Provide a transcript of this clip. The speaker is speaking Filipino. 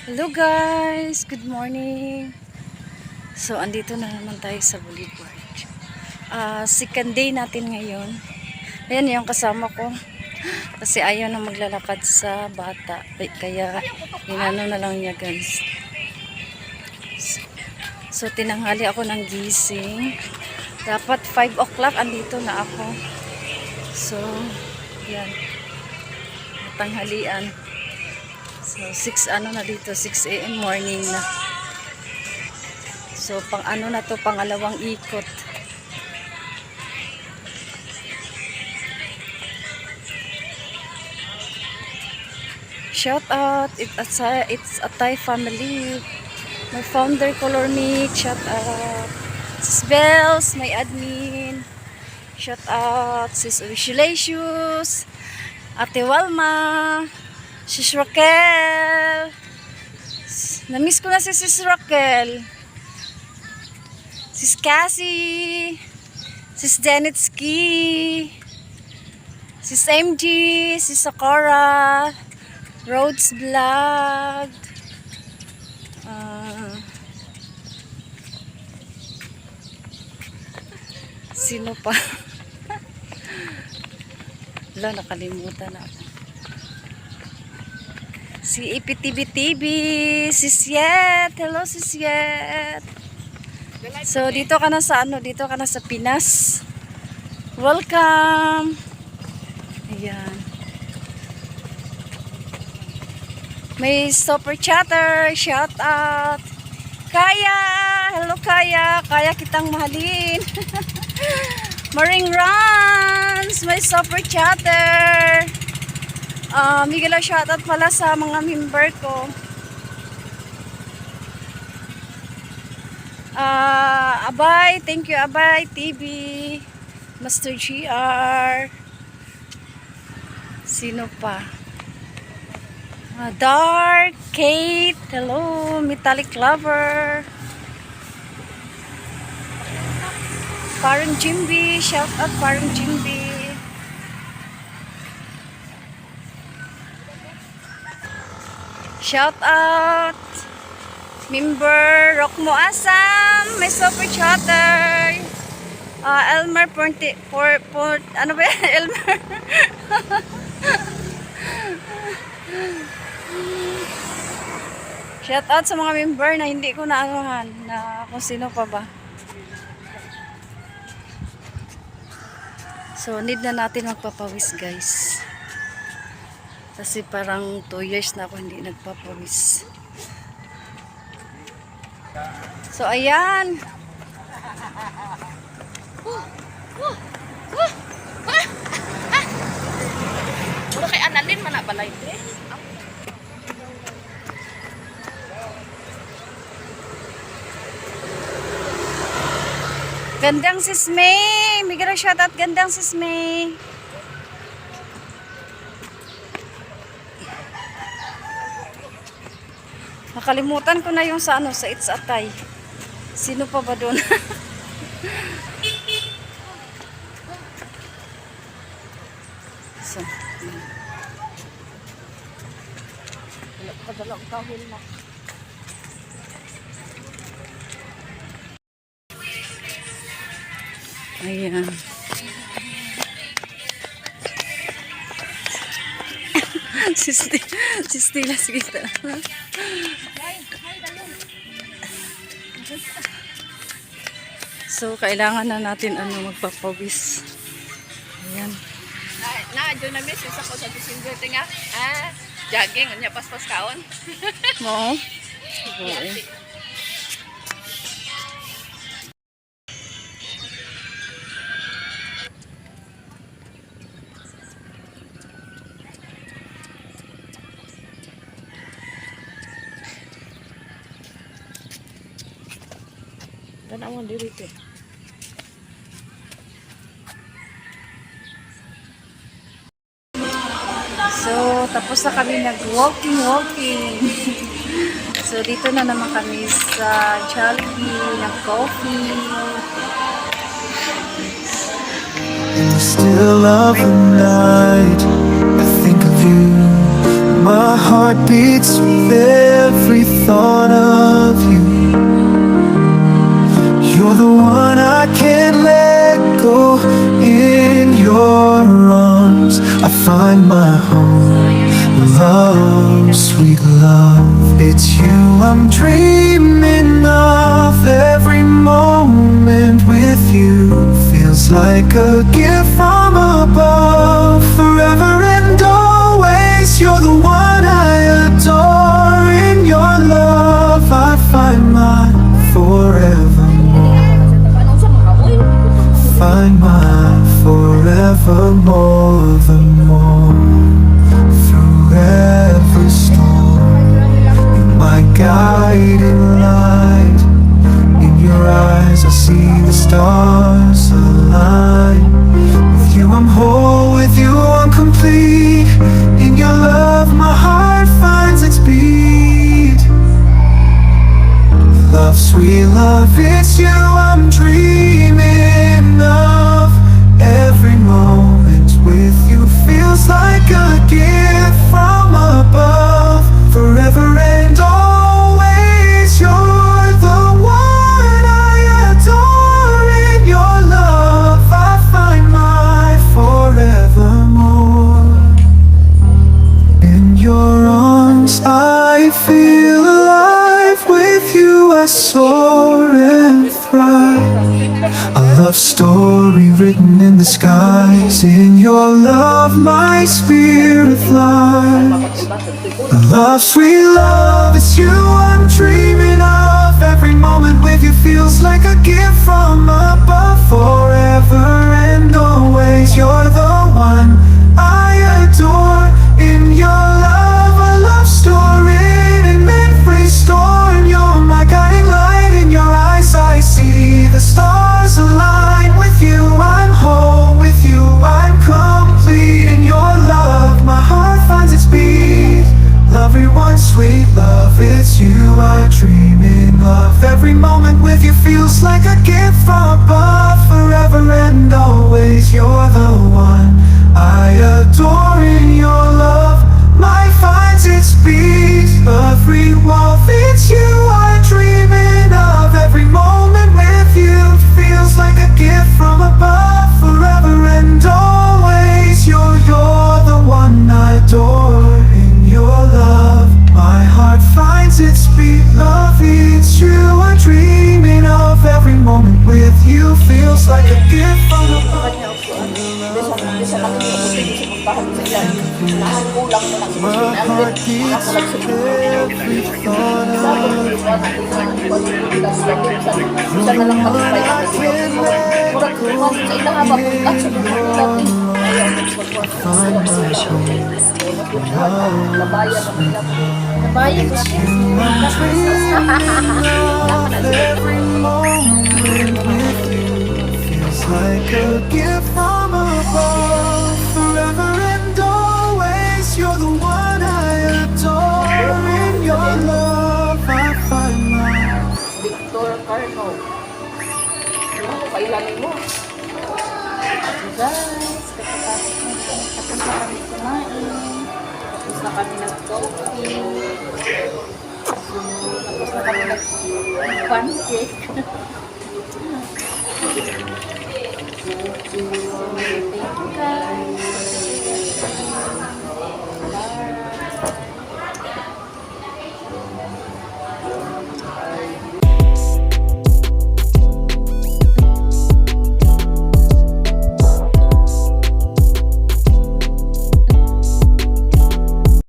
Hello guys! Good morning! So, andito na naman tayo sa Boulevard. Second day natin ngayon. Ayan yung kasama ko. Kasi ayaw na maglalakad sa bata. Kaya, inano na lang niya guys. So, tinanghali ako ng gising. Dapat 5 o'clock andito na ako. So, yan. Tanghalian. So, 6 ano na dito, 6 AM morning na. So, pang ano na to, pangalawang ikot. Shout out, it's a Thai family. My founder, Color Mix, shout out. Sis Bells, my admin. Shout out, Sis Wishlicious, Ate Walma, Sis Raquel. Namiss ko na si Sis Raquel. Sis Cassie. Sis Janetsky. Sis MG. Sis Sakura. Rhodes Vlog. Sino pa? Wala, nakalimutan na ako. Si IPTV, Sis Yet. Hello, Sis Yet. So, dito ka na sa ano? Dito ka na sa Pinas. Welcome. Ayan. May super chatter. Shout out. Kaya. Hello, Kaya. Kaya kitang mahalin. Maring Runs. May super chatter. Miguel, shoutout pala sa mga member ko. Abay, thank you Abay TV, Master GR. Sino pa? Dark, Kate, hello, Metallic Lover. Parang Jimby, shoutout Parang Jimby. Shout out member Rockmo Asam, may super chatter. Elmer ano ba yan? Elmer. Shout out sa mga member na hindi ko naanuhan na kung sino pa ba. So need na natin magpapawis guys. Kasi parang 2 years na ako hindi nagpapawis. So, ayan. Puro kay Annalyn man na balay ito eh. Gandang Sis May. Migara shoutout gandang Sis May. Nakalimutan ko na yung sa ano, sa It's a Thai. Sino pa ba doon? So, wala pa dalawang kahil na. Ayan. Si Stila kita. So, kailangan na natin magpapawis. Ayan. Dyan na miss, isa ko sa December tinga. Jogging, anya paspas kaon. Oo. Oo. Dan ako dito. So, tapos na kami nag-walking. So, dito na naman kami sa Jollibee, nag-coffee. In the still of the night, I think of you. My heart beats with every the one I can't let go. In your arms I find my home. Love, sweet love, it's you I'm dreaming of. Every moment with you feels like a gift from above. Forever and always, you're the one I adore. In your love I find my forevermore. Find my forevermore, the more. Through every storm, you're my guiding light. In your eyes I see the stars align. With you I'm whole, with you I'm complete. In your love my heart finds its beat. Love, sweet love, it's you I'm dreaming of. Every moment with you feels like a gift from above. Forever and always, you're the one I adore. In your love I find my forevermore. In your arms I feel alive. With you I soar and thrive. A love story written in the skies. In your love my spirit flies. Love, sweet love, it's you I'm dreaming of. Every moment with you feels like a gift from above. Forever and always, you're the one I adore. In your love, a love story in memory stored. You're my guiding light. In your eyes I see the stars align. With you I'm whole, with you I'm complete. In your love my heart finds its beat. Everyone, sweet love, it's you I dream in love. Every moment with you feels like a gift from above. Forever and always, you're the one I adore. In your love my finds its beat. Every wolf, it's you I dream in of. Every moment with you feels like a gift from above. Forever and always, you're the one I adore. In your love my heart finds its beat. Love, it's you I'm dreaming of. Every moment with you feels like a gift from above. My heart beats every thought of. You're the one I can't let go. Find my soul. Every moment with you feels like a gift from above. Forever and always, you're the one I adore. In your love I find my Victor Carno. Ano, kailangan mo? Guys, tapos na kami kumain. Tapos na kami nag-coffee. So, tapos na kami nag-pancake.